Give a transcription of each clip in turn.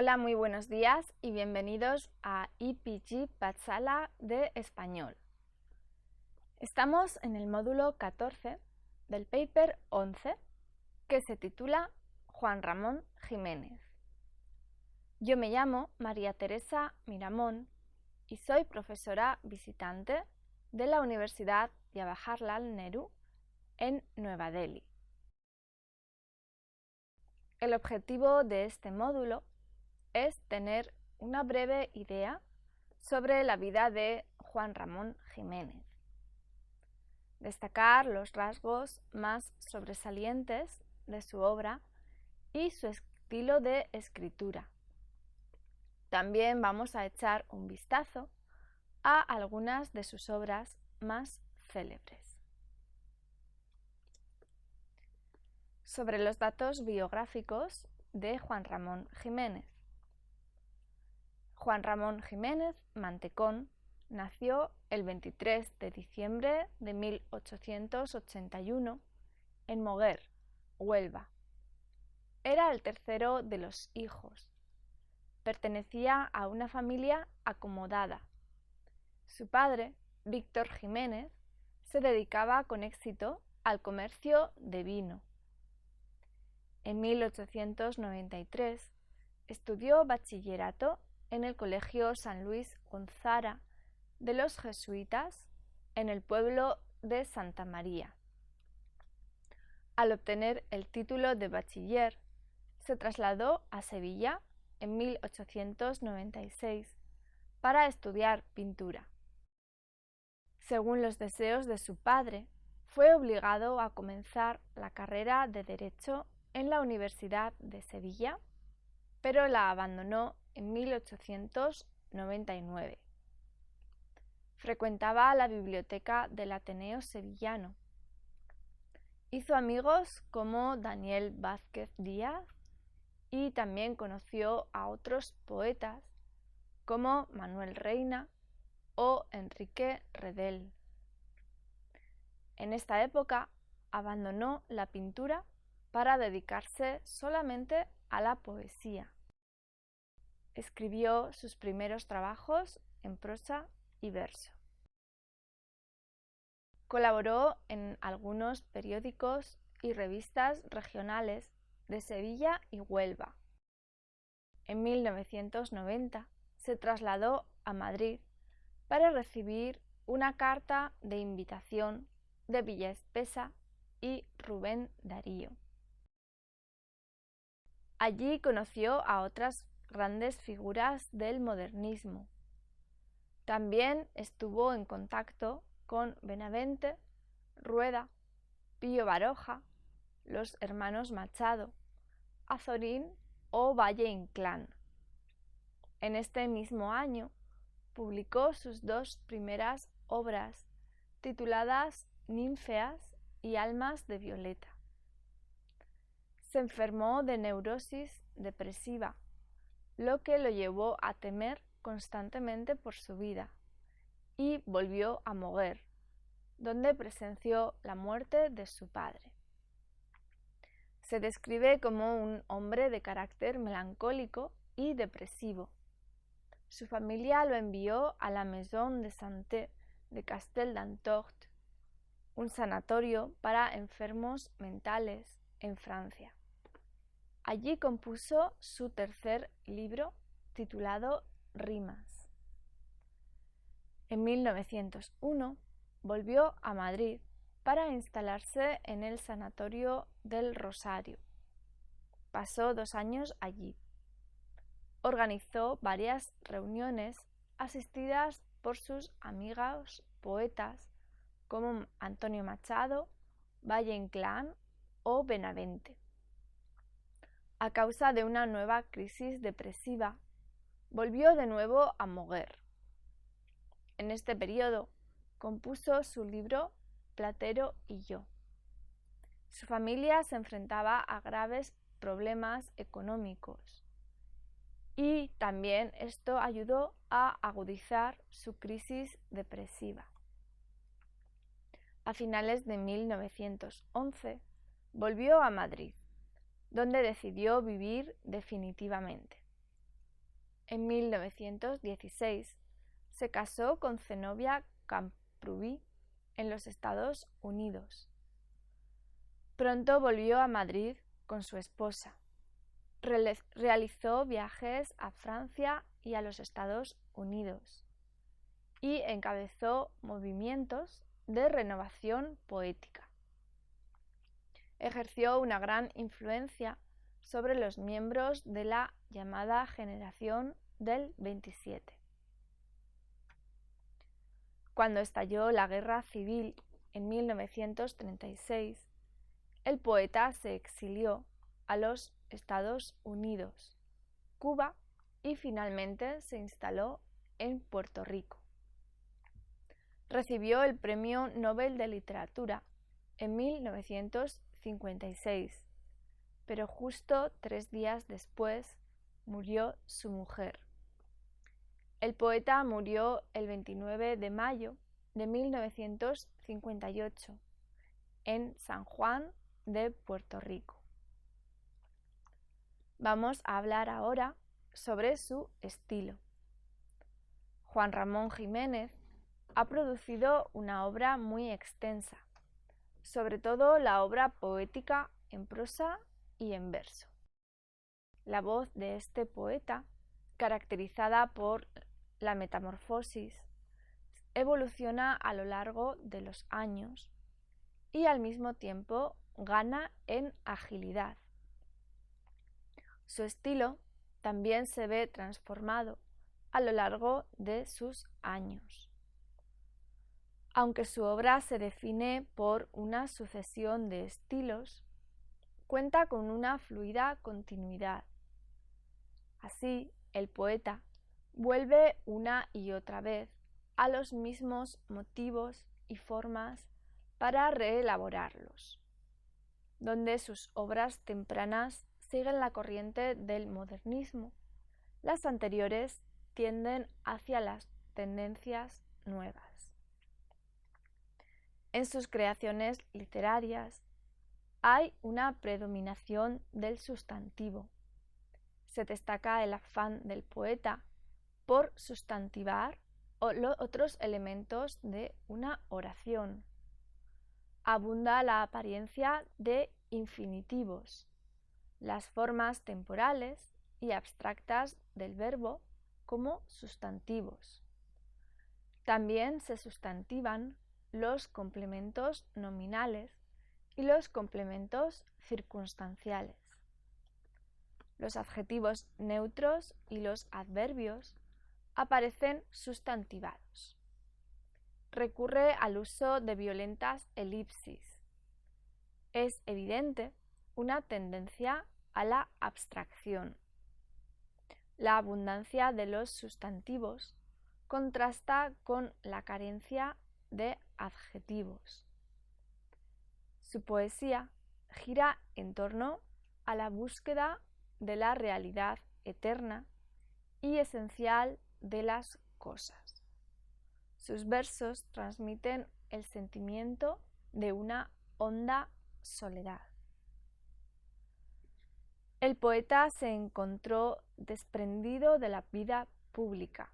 Hola, muy buenos días y bienvenidos a EPG Patsala de Español. Estamos en el módulo 14 del paper 11 que se titula Juan Ramón Jiménez. Yo me llamo María Teresa Miramón y soy profesora visitante de la Universidad Jawaharlal Nehru en Nueva Delhi. El objetivo de este módulo es tener una breve idea sobre la vida de Juan Ramón Jiménez, destacar los rasgos más sobresalientes de su obra y su estilo de escritura. También vamos a echar un vistazo a algunas de sus obras más célebres. Sobre los datos biográficos de Juan Ramón Jiménez. Juan Ramón Jiménez Mantecón nació el 23 de diciembre de 1881 en Moguer, Huelva. Era el tercero de los hijos. Pertenecía a una familia acomodada. Su padre, Víctor Jiménez, se dedicaba con éxito al comercio de vino. En 1893 estudió bachillerato en el Colegio San Luis Gonzaga de los jesuitas en el pueblo de Santa María. Al obtener el título de bachiller, se trasladó a Sevilla en 1896 para estudiar pintura. Según los deseos de su padre, fue obligado a comenzar la carrera de Derecho en la Universidad de Sevilla, pero la abandonó en 1899. Frecuentaba la biblioteca del Ateneo Sevillano. Hizo amigos como Daniel Vázquez Díaz y también conoció a otros poetas como Manuel Reina o Enrique Redel. En esta época abandonó la pintura para dedicarse solamente a la poesía. Escribió sus primeros trabajos en prosa y verso. Colaboró en algunos periódicos y revistas regionales de Sevilla y Huelva. En 1990 se trasladó a Madrid para recibir una carta de invitación de Villaespesa y Rubén Darío. Allí conoció a otras grandes figuras del modernismo. También estuvo en contacto con Benavente, Rueda, Pío Baroja, los hermanos Machado, Azorín o Valle Inclán. En este mismo año publicó sus dos primeras obras, tituladas Ninfeas y Almas de Violeta. Se enfermó de neurosis depresiva, lo que lo llevó a temer constantemente por su vida, y volvió a Moguer, donde presenció la muerte de su padre. Se describe como un hombre de carácter melancólico y depresivo. Su familia lo envió a la Maison de Santé de Castel d'Antort, un sanatorio para enfermos mentales en Francia. Allí compuso su tercer libro, titulado Rimas. En 1901 volvió a Madrid para instalarse en el Sanatorio del Rosario. Pasó 2 años allí. Organizó varias reuniones asistidas por sus amigos poetas como Antonio Machado, Valle Inclán o Benavente. A causa de una nueva crisis depresiva, volvió de nuevo a Moguer. En este periodo compuso su libro Platero y yo. Su familia se enfrentaba a graves problemas económicos y también esto ayudó a agudizar su crisis depresiva. A finales de 1911 volvió a Madrid, donde decidió vivir definitivamente. En 1916 se casó con Zenobia Camprubí en los Estados Unidos. Pronto volvió a Madrid con su esposa. Realizó viajes a Francia y a los Estados Unidos y encabezó movimientos de renovación poética. Ejerció una gran influencia sobre los miembros de la llamada generación del 27. Cuando estalló la Guerra Civil en 1936, el poeta se exilió a los Estados Unidos, Cuba y finalmente se instaló en Puerto Rico. Recibió el Premio Nobel de Literatura en 1956, pero justo 3 días después murió su mujer. El poeta murió el 29 de mayo de 1958 en San Juan de Puerto Rico. Vamos a hablar ahora sobre su estilo. Juan Ramón Jiménez ha producido una obra muy extensa, sobre todo la obra poética en prosa y en verso. La voz de este poeta, caracterizada por la metamorfosis, evoluciona a lo largo de los años y al mismo tiempo gana en agilidad. Su estilo también se ve transformado a lo largo de sus años. Aunque su obra se define por una sucesión de estilos, cuenta con una fluida continuidad. Así, el poeta vuelve una y otra vez a los mismos motivos y formas para reelaborarlos, donde sus obras tempranas siguen la corriente del modernismo, las anteriores tienden hacia las tendencias nuevas. En sus creaciones literarias hay una predominación del sustantivo. Se destaca el afán del poeta por sustantivar otros elementos de una oración. Abunda la apariencia de infinitivos, las formas temporales y abstractas del verbo como sustantivos. También se sustantivan los complementos nominales y los complementos circunstanciales. Los adjetivos neutros y los adverbios aparecen sustantivados. Recurre al uso de violentas elipsis. Es evidente una tendencia a la abstracción. La abundancia de los sustantivos contrasta con la carencia de adjetivos. Su poesía gira en torno a la búsqueda de la realidad eterna y esencial de las cosas. Sus versos transmiten el sentimiento de una honda soledad. El poeta se encontró desprendido de la vida pública.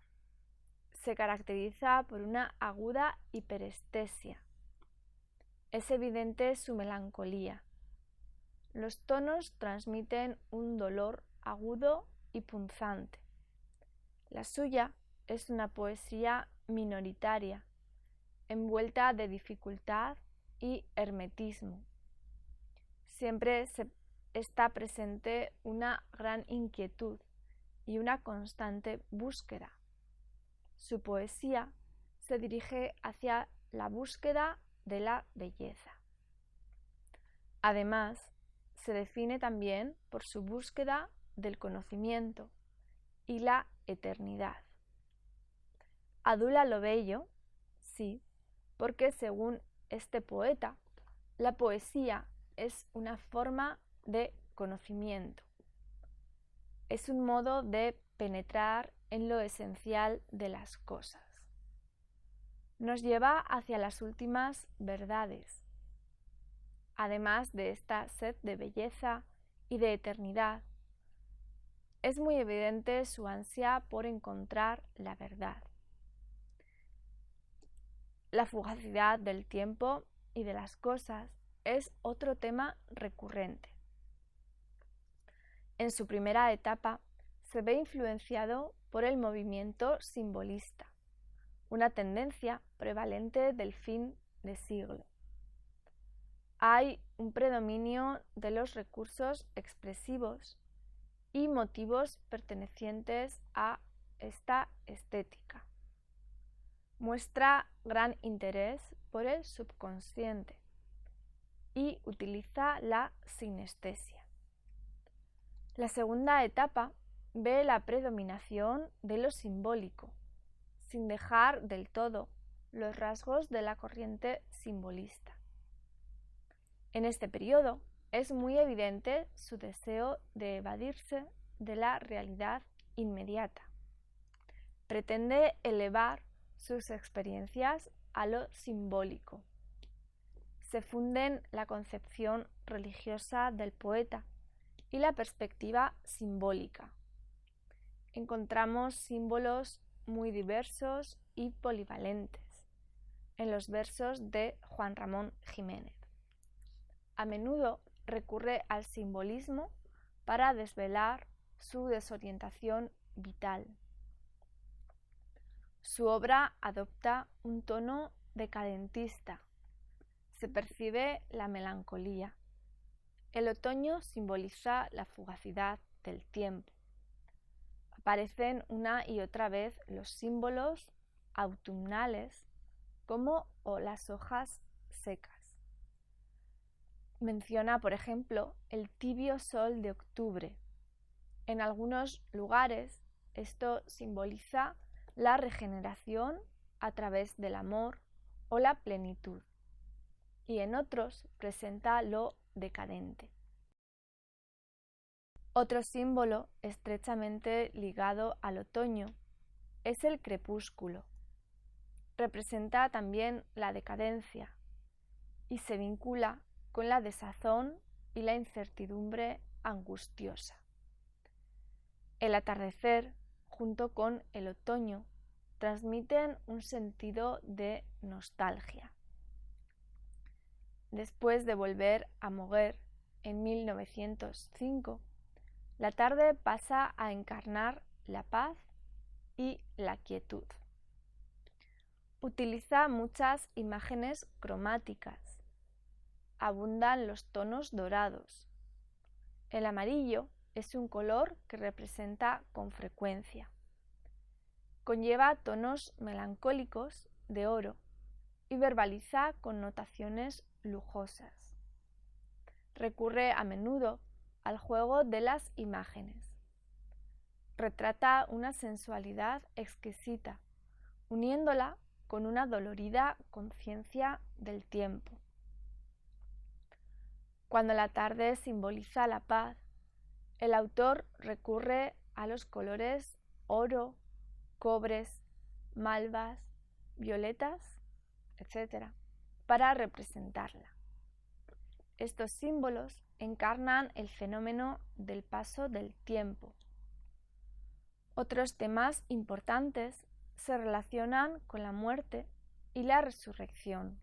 Se caracteriza por una aguda hiperestesia. Es evidente su melancolía. Los tonos transmiten un dolor agudo y punzante. La suya es una poesía minoritaria, envuelta de dificultad y hermetismo. Siempre está presente una gran inquietud y una constante búsqueda. Su poesía se dirige hacia la búsqueda de la belleza. Además, se define también por su búsqueda del conocimiento y la eternidad. Adula lo bello, sí, porque según este poeta, la poesía es una forma de conocimiento. Es un modo de penetrar en lo esencial de las cosas. Nos lleva hacia las últimas verdades. Además de esta sed de belleza y de eternidad, es muy evidente su ansia por encontrar la verdad. La fugacidad del tiempo y de las cosas es otro tema recurrente. En su primera etapa se ve influenciado por el movimiento simbolista, una tendencia prevalente del fin de siglo. Hay un predominio de los recursos expresivos y motivos pertenecientes a esta estética. Muestra gran interés por el subconsciente y utiliza la sinestesia. La segunda etapa ve la predominación de lo simbólico, sin dejar del todo los rasgos de la corriente simbolista. En este periodo es muy evidente su deseo de evadirse de la realidad inmediata. Pretende elevar sus experiencias a lo simbólico. Se funden la concepción religiosa del poeta y la perspectiva simbólica. Encontramos símbolos muy diversos y polivalentes en los versos de Juan Ramón Jiménez. A menudo recurre al simbolismo para desvelar su desorientación vital. Su obra adopta un tono decadentista. Se percibe la melancolía. El otoño simboliza la fugacidad del tiempo. Aparecen una y otra vez los símbolos autumnales como las hojas secas. Menciona, por ejemplo, el tibio sol de octubre. En algunos lugares esto simboliza la regeneración a través del amor o la plenitud, y en otros presenta lo decadente. Otro símbolo estrechamente ligado al otoño es el crepúsculo. Representa también la decadencia y se vincula con la desazón y la incertidumbre angustiosa. El atardecer, junto con el otoño, transmiten un sentido de nostalgia. Después de volver a Moguer en 1905, la tarde pasa a encarnar la paz y la quietud. Utiliza muchas imágenes cromáticas. Abundan los tonos dorados. El amarillo es un color que representa con frecuencia. Conlleva tonos melancólicos de oro y verbaliza connotaciones lujosas. Recurre a menudo al juego de las imágenes. Retrata una sensualidad exquisita, uniéndola con una dolorida conciencia del tiempo. Cuando la tarde simboliza la paz, el autor recurre a los colores oro, cobres, malvas, violetas, etc., para representarla. Estos símbolos encarnan el fenómeno del paso del tiempo. Otros temas importantes se relacionan con la muerte y la resurrección.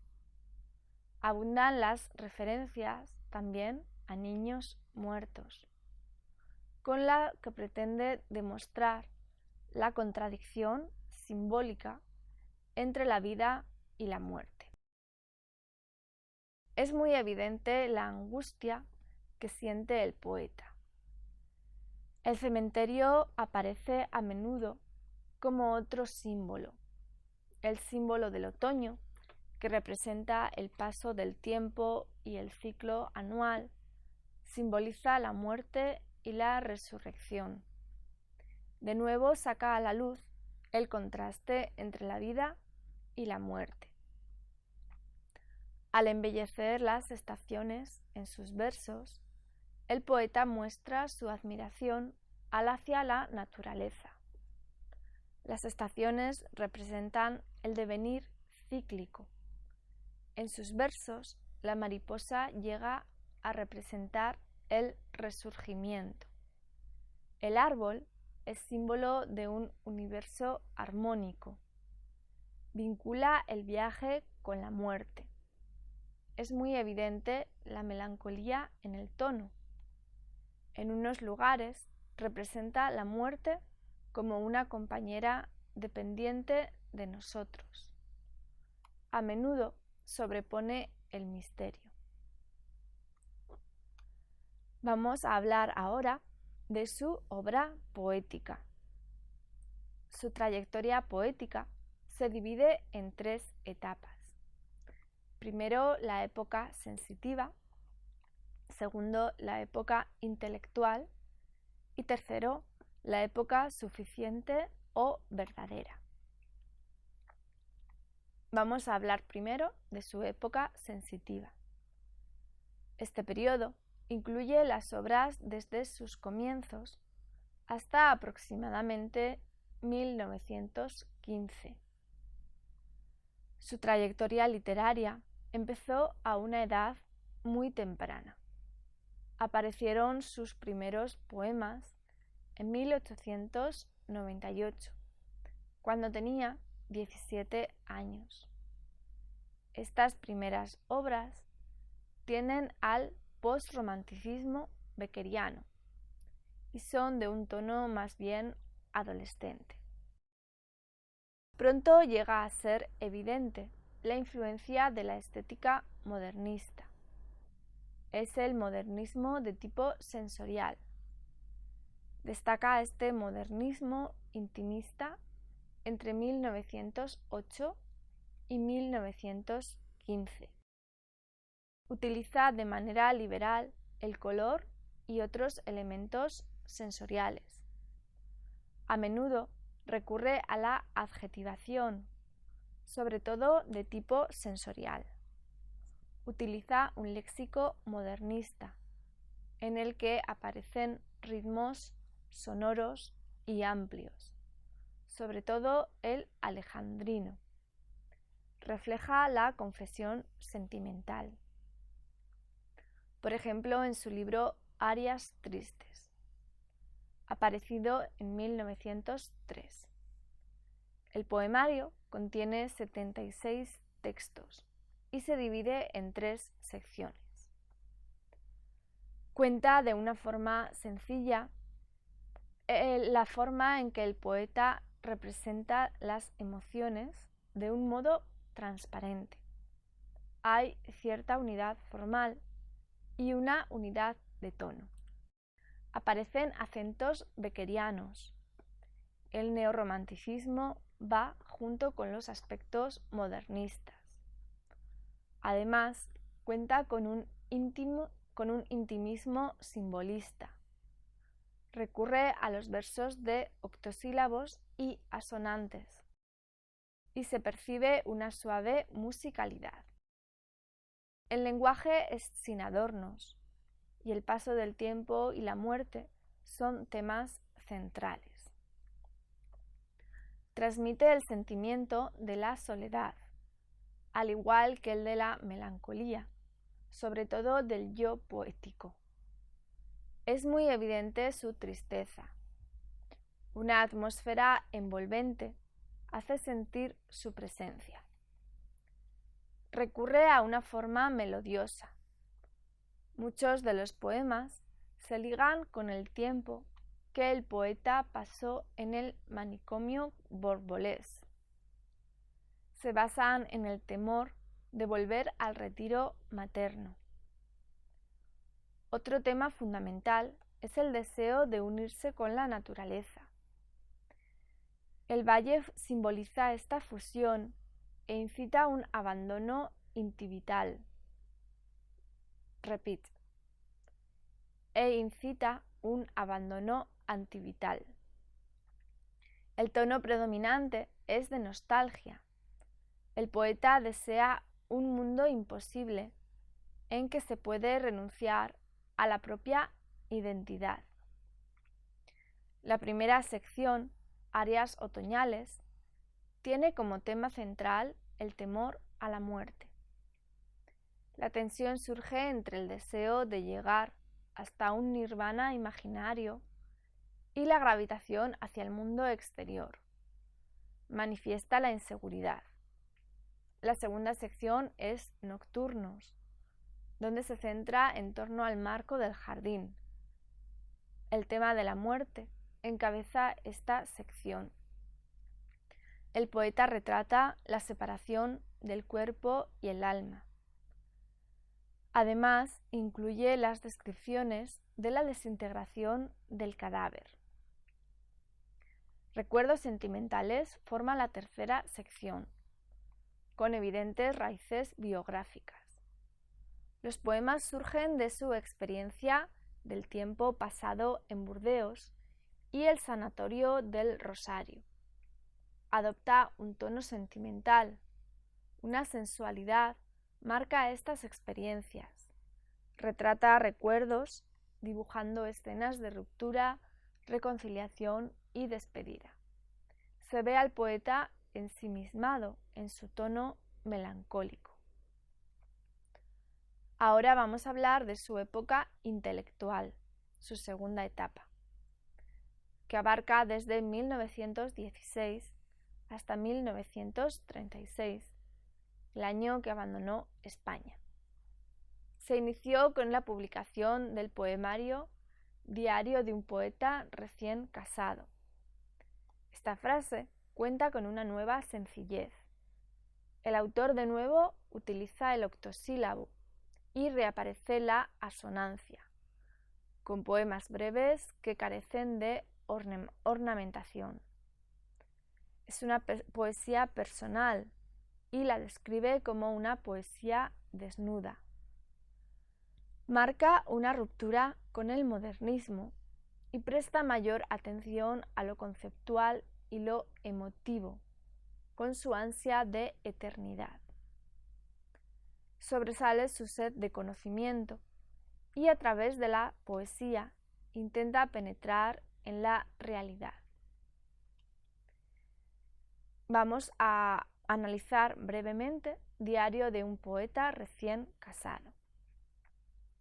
Abundan las referencias también a niños muertos, con la que pretende demostrar la contradicción simbólica entre la vida y la muerte. Es muy evidente la angustia que siente el poeta. El cementerio aparece a menudo como otro símbolo, el símbolo del otoño, que representa el paso del tiempo y el ciclo anual, simboliza la muerte y la resurrección. De nuevo saca a la luz el contraste entre la vida y la muerte. Al embellecer las estaciones en sus versos, el poeta muestra su admiración hacia la naturaleza. Las estaciones representan el devenir cíclico. En sus versos, la mariposa llega a representar el resurgimiento. El árbol es símbolo de un universo armónico. Vincula el viaje con la muerte. Es muy evidente la melancolía en el tono. En unos lugares representa la muerte como una compañera dependiente de nosotros. A menudo sobrepone el misterio. Vamos a hablar ahora de su obra poética. Su trayectoria poética se divide en 3 etapas. Primero, la época sensitiva. Segundo, la época intelectual. Y tercero, la época suficiente o verdadera. Vamos a hablar primero de su época sensitiva. Este periodo incluye las obras desde sus comienzos hasta aproximadamente 1915. Su trayectoria literaria empezó a una edad muy temprana. Aparecieron sus primeros poemas en 1898, cuando tenía 17 años. Estas primeras obras tienden al postromanticismo beckeriano y son de un tono más bien adolescente. Pronto llega a ser evidente la influencia de la estética modernista. Es el modernismo de tipo sensorial. Destaca este modernismo intimista entre 1908 y 1915. Utiliza de manera liberal el color y otros elementos sensoriales. A menudo recurre a la adjetivación, sobre todo de tipo sensorial. Utiliza un léxico modernista, en el que aparecen ritmos sonoros y amplios, sobre todo el alejandrino. Refleja la confesión sentimental. Por ejemplo, en su libro Arias tristes, aparecido en 1903. El poemario contiene 76 textos y se divide en 3 secciones. Cuenta de una forma sencilla la forma en que el poeta representa las emociones de un modo transparente. Hay cierta unidad formal y una unidad de tono. Aparecen acentos beckerianos. El neorromanticismo va junto con los aspectos modernistas. Además, cuenta con un intimismo simbolista. Recurre a los versos de octosílabos y asonantes, y se percibe una suave musicalidad. El lenguaje es sin adornos, y el paso del tiempo y la muerte son temas centrales. Transmite el sentimiento de la soledad, al igual que el de la melancolía, sobre todo del yo poético. Es muy evidente su tristeza. Una atmósfera envolvente hace sentir su presencia. Recurre a una forma melodiosa. Muchos de los poemas se ligan con el tiempo que el poeta pasó en el manicomio borbolés. Se basan en el temor de volver al retiro materno. Otro tema fundamental es el deseo de unirse con la naturaleza. El valle simboliza esta fusión e incita a un abandono intivital. Repito. E incita un abandono antivital. El tono predominante es de nostalgia. El poeta desea un mundo imposible en que se puede renunciar a la propia identidad. La primera sección, Arias otoñales, tiene como tema central el temor a la muerte. La tensión surge entre el deseo de llegar hasta un nirvana imaginario y la gravitación hacia el mundo exterior. Manifiesta la inseguridad. La segunda sección es Nocturnos, donde se centra en torno al marco del jardín. El tema de la muerte encabeza esta sección. El poeta retrata la separación del cuerpo y el alma. Además, incluye las descripciones de la desintegración del cadáver. Recuerdos sentimentales forma la tercera sección, con evidentes raíces biográficas. Los poemas surgen de su experiencia del tiempo pasado en Burdeos y el sanatorio del Rosario. Adopta un tono sentimental, una sensualidad marca estas experiencias. Retrata recuerdos, dibujando escenas de ruptura, reconciliación y despedida. Se ve al poeta ensimismado en su tono melancólico. Ahora vamos a hablar de su época intelectual, su segunda etapa, que abarca desde 1916 hasta 1936, el año que abandonó España. Se inició con la publicación del poemario Diario de un poeta recién casado. Esta frase cuenta con una nueva sencillez. El autor de nuevo utiliza el octosílabo y reaparece la asonancia, con poemas breves que carecen de ornamentación. Es una poesía personal y la describe como una poesía desnuda. Marca una ruptura con el modernismo y presta mayor atención a lo conceptual y lo emotivo, con su ansia de eternidad. Sobresale su sed de conocimiento y a través de la poesía intenta penetrar en la realidad. Vamos a analizar brevemente Diario de un poeta recién casado,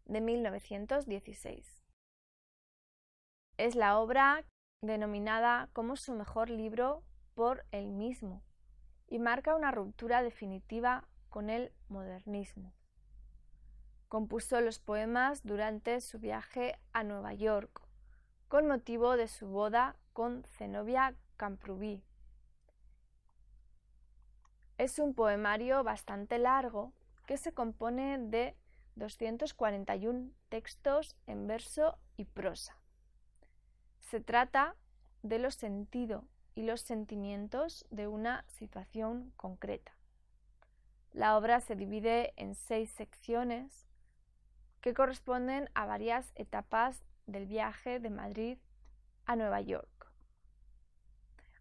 de 1916. Es la obra denominada como su mejor libro por él mismo y marca una ruptura definitiva con el modernismo. Compuso los poemas durante su viaje a Nueva York, con motivo de su boda con Zenobia Camprubí. Es un poemario bastante largo que se compone de 241 textos en verso y prosa. Se trata de los sentidos y los sentimientos de una situación concreta. La obra se divide en 6 secciones que corresponden a varias etapas del viaje de Madrid a Nueva York.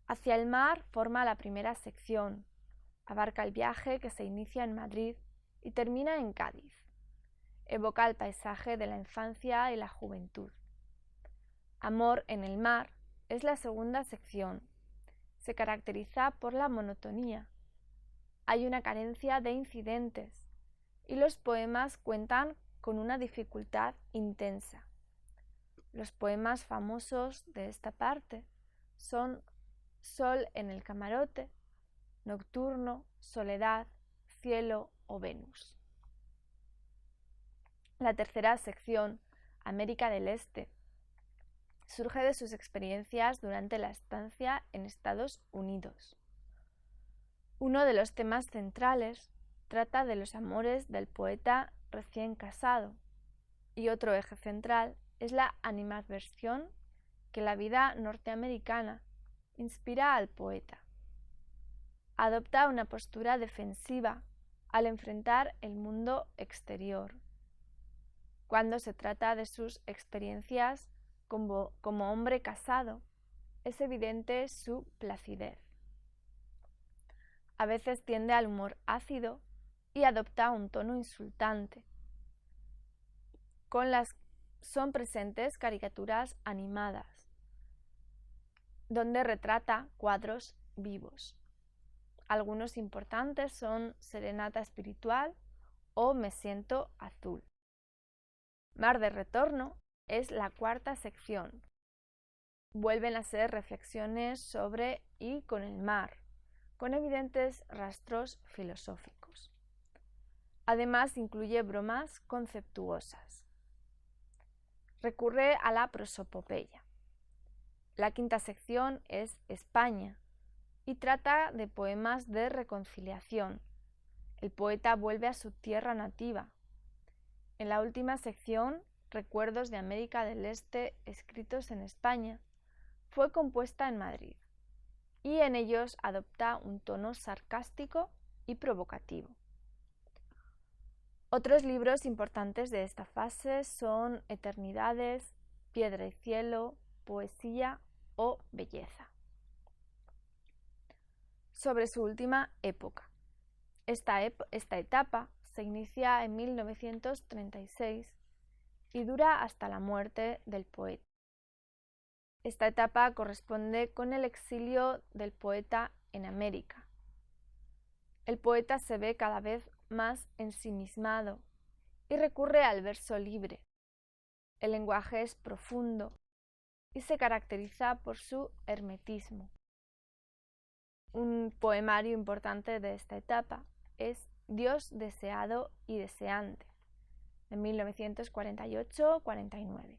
Hacia el mar forma la primera sección. Abarca el viaje que se inicia en Madrid y termina en Cádiz. Evoca el paisaje de la infancia y la juventud. Amor en el mar es la segunda sección. Se caracteriza por la monotonía. Hay una carencia de incidentes y los poemas cuentan con una dificultad intensa. Los poemas famosos de esta parte son Sol en el camarote, Nocturno, Soledad, Cielo o Venus. La tercera sección, América del Este, surge de sus experiencias durante la estancia en Estados Unidos. Uno de los temas centrales trata de los amores del poeta recién casado y otro eje central es la animadversión que la vida norteamericana inspira al poeta. Adopta una postura defensiva al enfrentar el mundo exterior. Cuando se trata de sus experiencias como hombre casado, es evidente su placidez. A veces tiende al humor ácido y adopta un tono insultante. Son presentes caricaturas animadas, donde retrata cuadros vivos. Algunos importantes son Serenata espiritual o Me siento azul. Mar de retorno es la cuarta sección. Vuelven a ser reflexiones sobre y con el mar, con evidentes rastros filosóficos. Además, incluye bromas conceptuosas. Recurre a la prosopopeya. La quinta sección es España y trata de poemas de reconciliación. El poeta vuelve a su tierra nativa. En la última sección, Recuerdos de América del Este escritos en España, fue compuesta en Madrid y en ellos adopta un tono sarcástico y provocativo. Otros libros importantes de esta fase son Eternidades, Piedra y Cielo, Poesía o Belleza. Sobre su última época. Esta etapa se inicia en 1936 y dura hasta la muerte del poeta. Esta etapa corresponde con el exilio del poeta en América. El poeta se ve cada vez más ensimismado y recurre al verso libre. El lenguaje es profundo y se caracteriza por su hermetismo. Un poemario importante de esta etapa es Dios deseado y deseante, de 1948-49.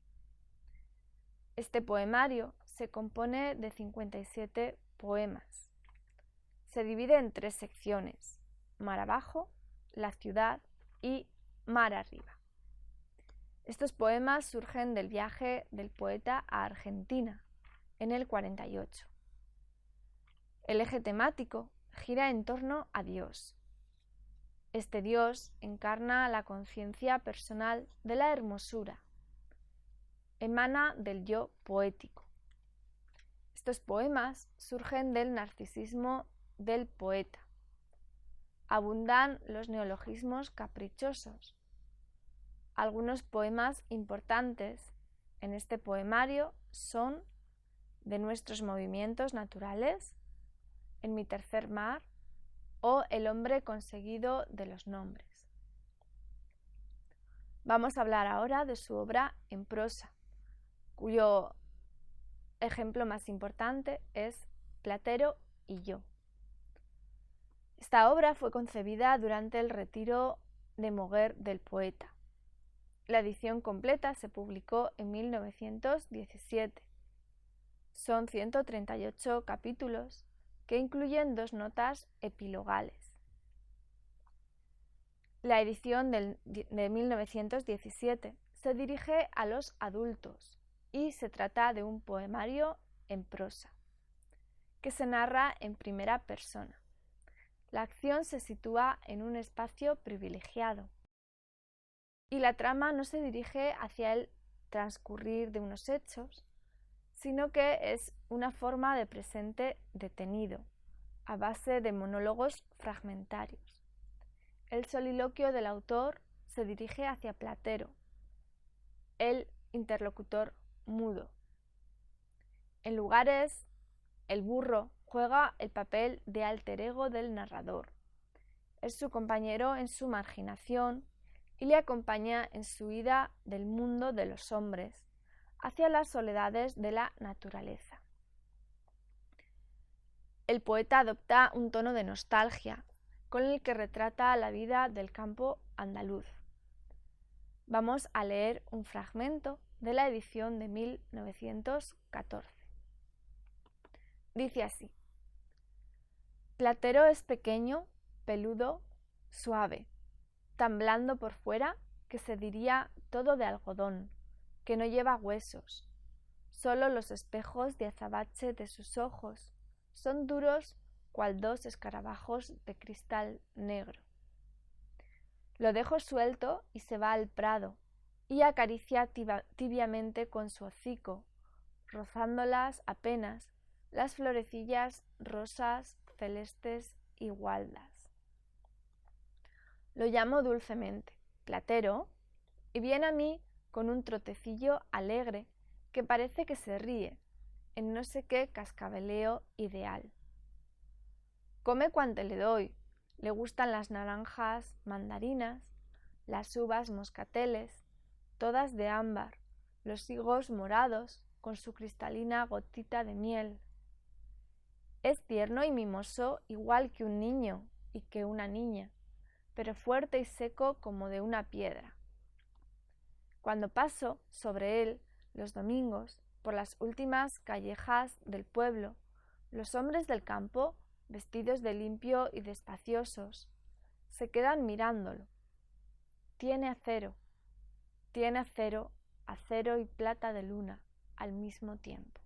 Este poemario se compone de 57 poemas. Se divide en 3 secciones: Mar abajo, La ciudad y Mar arriba. Estos poemas surgen del viaje del poeta a Argentina en el 48. El eje temático gira en torno a Dios. Este Dios encarna la conciencia personal de la hermosura. Emana del yo poético. Estos poemas surgen del narcisismo del poeta. Abundan los neologismos caprichosos. Algunos poemas importantes en este poemario son De nuestros movimientos naturales, En mi tercer mar o El hombre conseguido de los nombres. Vamos a hablar ahora de su obra en prosa, cuyo ejemplo más importante es Platero y yo. Esta obra fue concebida durante el retiro de Moguer del poeta. La edición completa se publicó en 1917. Son 138 capítulos que incluyen 2 notas epilogales. La edición de 1917 se dirige a los adultos y se trata de un poemario en prosa, que se narra en primera persona. La acción se sitúa en un espacio privilegiado y la trama no se dirige hacia el transcurrir de unos hechos, sino que es una forma de presente detenido, a base de monólogos fragmentarios. El soliloquio del autor se dirige hacia Platero, el interlocutor mudo. En lugares, el burro juega el papel de alter ego del narrador. Es su compañero en su marginación y le acompaña en su huida del mundo de los hombres hacia las soledades de la naturaleza. El poeta adopta un tono de nostalgia con el que retrata la vida del campo andaluz. Vamos a leer un fragmento de la edición de 1914. Dice así: Platero es pequeño, peludo, suave, tan blando por fuera que se diría todo de algodón, que no lleva huesos. Solo los espejos de azabache de sus ojos son duros cual 2 escarabajos de cristal negro. Lo dejo suelto y se va al prado y acaricia tibiamente con su hocico, rozándolas apenas, las florecillas rosas, celestes y gualdas. Lo llamo dulcemente Platero y viene a mí con un trotecillo alegre que parece que se ríe en no sé qué cascabeleo ideal. Come cuanto le doy, le gustan las naranjas mandarinas, las uvas moscateles, todas de ámbar, los higos morados, con su cristalina gotita de miel. Es tierno y mimoso igual que un niño y que una niña, pero fuerte y seco como de una piedra. Cuando paso sobre él los domingos por las últimas callejas del pueblo, los hombres del campo, vestidos de limpio y despaciosos, se quedan mirándolo. Tiene acero, acero y plata de luna al mismo tiempo.